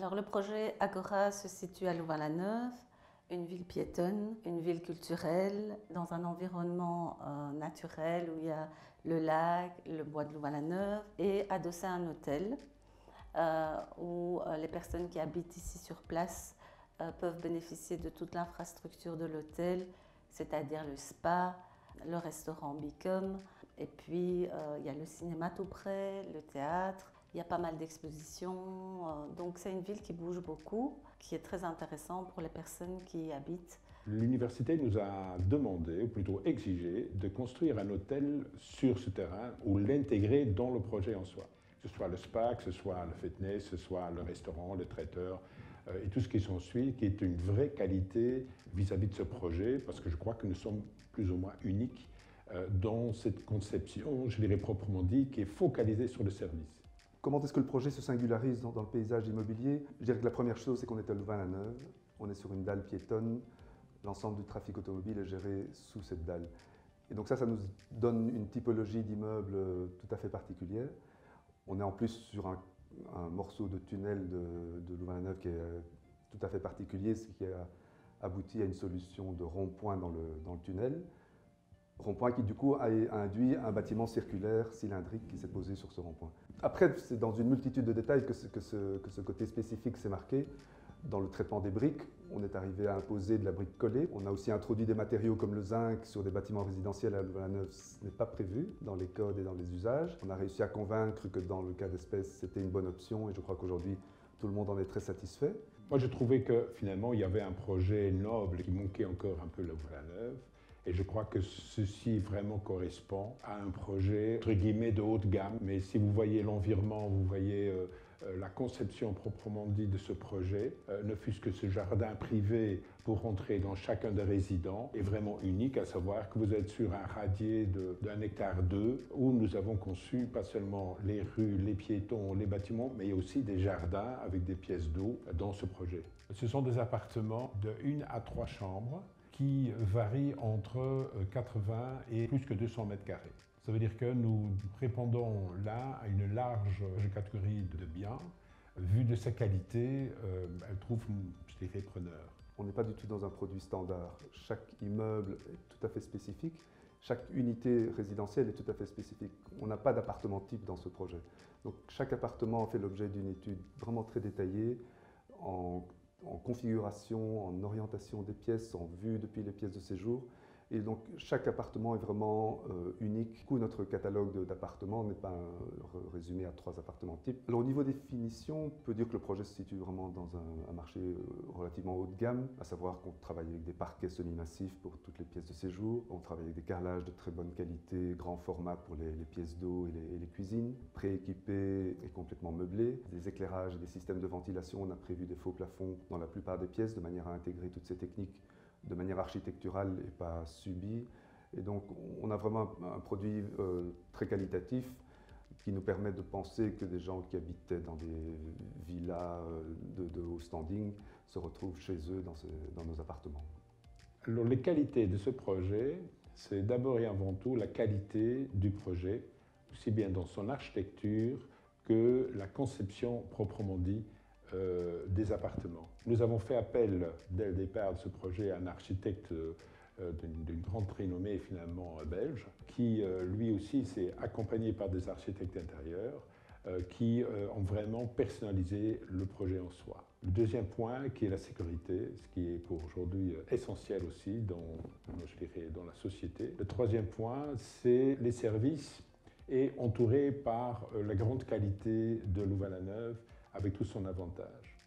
Alors le projet Agora se situe à Louvain-la-Neuve, une ville piétonne, une ville culturelle, dans un environnement naturel où il y a le lac, le bois de Louvain-la-Neuve et adossé à un hôtel où les personnes qui habitent ici sur place peuvent bénéficier de toute l'infrastructure de l'hôtel, c'est-à-dire le spa, le restaurant Bicom, et puis il y a le cinéma tout près, le théâtre. Il y a pas mal d'expositions, donc c'est une ville qui bouge beaucoup, qui est très intéressant pour les personnes qui y habitent. L'université nous a demandé, ou plutôt exigé, de construire un hôtel sur ce terrain ou l'intégrer dans le projet en soi. Que ce soit le spa, que ce soit le fitness, que ce soit le restaurant, le traiteur et tout ce qui s'ensuit, qui est une vraie qualité vis-à-vis de ce projet, parce que je crois que nous sommes plus ou moins uniques dans cette conception, je dirais proprement dit, qui est focalisée sur le service. Comment est-ce que le projet se singularise dans le paysage immobilier? Je dirais que la première chose, c'est qu'on est à Louvain-la-Neuve. On est sur une dalle piétonne. L'ensemble du trafic automobile est géré sous cette dalle. Et donc ça nous donne une typologie d'immeuble tout à fait particulière. On est en plus sur un morceau de tunnel de Louvain-la-Neuve qui est tout à fait particulier, ce qui a abouti à une solution de rond-point dans le tunnel. Rond-point qui du coup a induit un bâtiment circulaire cylindrique qui s'est posé sur ce rond-point. Après, c'est dans une multitude de détails que ce côté spécifique s'est marqué. Dans le traitement des briques, on est arrivé à imposer de la brique collée. On a aussi introduit des matériaux comme le zinc sur des bâtiments résidentiels à Louvain-la-Neuve. Ce n'est pas prévu dans les codes et dans les usages. On a réussi à convaincre que dans le cas d'espèce, c'était une bonne option et je crois qu'aujourd'hui, tout le monde en est très satisfait. Moi, je trouvais que finalement, il y avait un projet noble qui manquait encore un peu Louvain-la-Neuve. Et je crois que ceci vraiment correspond à un projet, entre guillemets, de haute gamme. Mais si vous voyez l'environnement, vous voyez la conception proprement dit de ce projet, ne fût-ce que ce jardin privé pour rentrer dans chacun des résidents est vraiment unique, à savoir que vous êtes sur un radier d'1,2 hectare où nous avons conçu pas seulement les rues, les piétons, les bâtiments, mais aussi des jardins avec des pièces d'eau dans ce projet. Ce sont des appartements de 1 à 3 chambres qui varie entre 80 et plus que 200 mètres carrés. Ça veut dire que nous répondons là à une large catégorie de biens. Vu de sa qualité, elle trouve, je dirais, preneur. On n'est pas du tout dans un produit standard. Chaque immeuble est tout à fait spécifique. Chaque unité résidentielle est tout à fait spécifique. On n'a pas d'appartement type dans ce projet. Donc chaque appartement fait l'objet d'une étude vraiment très détaillée en configuration, en orientation des pièces, en vue depuis les pièces de séjour. Et donc chaque appartement est vraiment unique. Du coup, notre catalogue d'appartements n'est pas résumé à 3 appartements types. Alors au niveau des finitions, on peut dire que le projet se situe vraiment dans un marché relativement haut de gamme, à savoir qu'on travaille avec des parquets semi-massifs pour toutes les pièces de séjour, on travaille avec des carrelages de très bonne qualité, grand format pour les pièces d'eau et les cuisines, prééquipés et complètement meublés, des éclairages et des systèmes de ventilation. On a prévu des faux plafonds dans la plupart des pièces de manière à intégrer toutes ces techniques de manière architecturale et pas subie. Et donc on a vraiment un produit très qualitatif qui nous permet de penser que des gens qui habitaient dans des villas de haut standing se retrouvent chez eux dans nos appartements. Alors les qualités de ce projet, c'est d'abord et avant tout la qualité du projet, aussi bien dans son architecture que la conception proprement dit des appartements. Nous avons fait appel dès le départ de ce projet à un architecte d'une grande renommée finalement belge, qui lui aussi s'est accompagné par des architectes intérieurs qui ont vraiment personnalisé le projet en soi. Le deuxième point, qui est la sécurité, ce qui est pour aujourd'hui essentiel aussi je dirais, dans la société. Le troisième point, c'est les services et entouré par la grande qualité de Louvain-la-Neuve avec tout son avantage.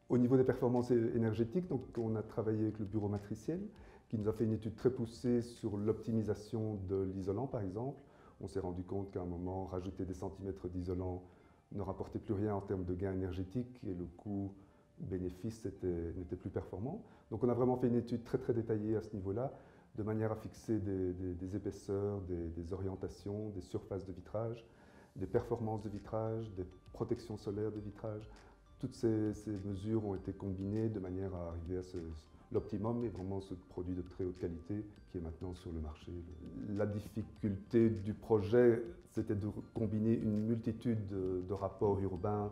Au niveau des performances énergétiques, donc, on a travaillé avec le bureau matriciel qui nous a fait une étude très poussée sur l'optimisation de l'isolant par exemple. On s'est rendu compte qu'à un moment, rajouter des centimètres d'isolant ne rapportait plus rien en termes de gains énergétiques et le coût-bénéfice n'était plus performant. Donc on a vraiment fait une étude très très détaillée à ce niveau-là, de manière à fixer des épaisseurs, des orientations, des surfaces de vitrage, des performances de vitrage, des protections solaires de vitrage. Toutes ces mesures ont été combinées de manière à arriver à l'optimum et vraiment ce produit de très haute qualité qui est maintenant sur le marché. La difficulté du projet, c'était de combiner une multitude de rapports urbains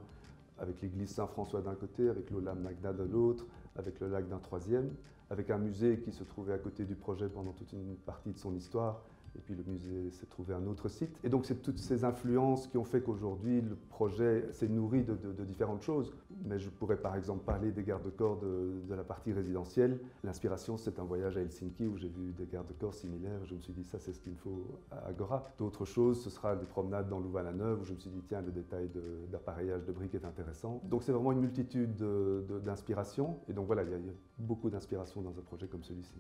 avec l'église Saint-François d'un côté, avec l'Aula Magna de l'autre, avec le lac d'un troisième, avec un musée qui se trouvait à côté du projet pendant toute une partie de son histoire. Et puis le musée s'est trouvé un autre site. Et donc c'est toutes ces influences qui ont fait qu'aujourd'hui le projet s'est nourri de différentes choses. Mais je pourrais par exemple parler des gardes-corps de la partie résidentielle. L'inspiration, c'est un voyage à Helsinki où j'ai vu des gardes-corps similaires. Je me suis dit, ça c'est ce qu'il me faut à Agora. D'autres choses, ce sera des promenades dans Louvain-la-Neuve où je me suis dit, tiens, le détail d'appareillage de briques est intéressant. Donc c'est vraiment une multitude d'inspirations. Et donc voilà, il y a beaucoup d'inspiration dans un projet comme celui-ci.